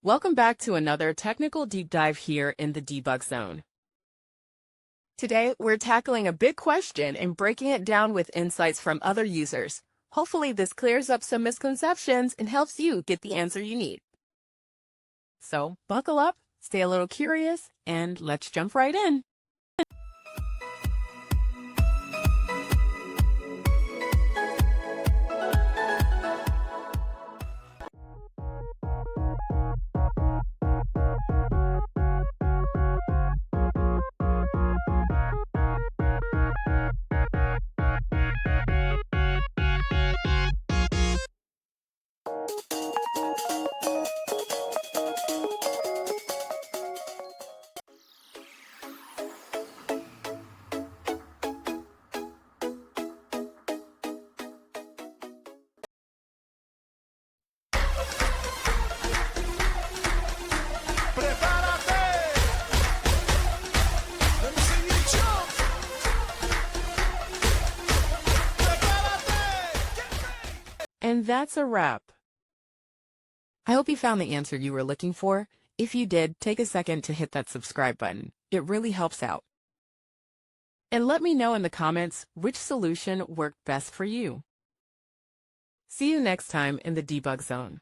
Welcome back to another technical deep dive here in the debug zone. Today, we're tackling a big question and breaking it down with insights from other users. Hopefully, this clears up some misconceptions and helps you get the answer you need. So, buckle up, stay a little curious, and let's jump right in. And that's a wrap. I hope you found the answer you were looking for. If you did, take a second to hit that subscribe button. It really helps out. And let me know in the comments which solution worked best for you. See you next time in the debug zone.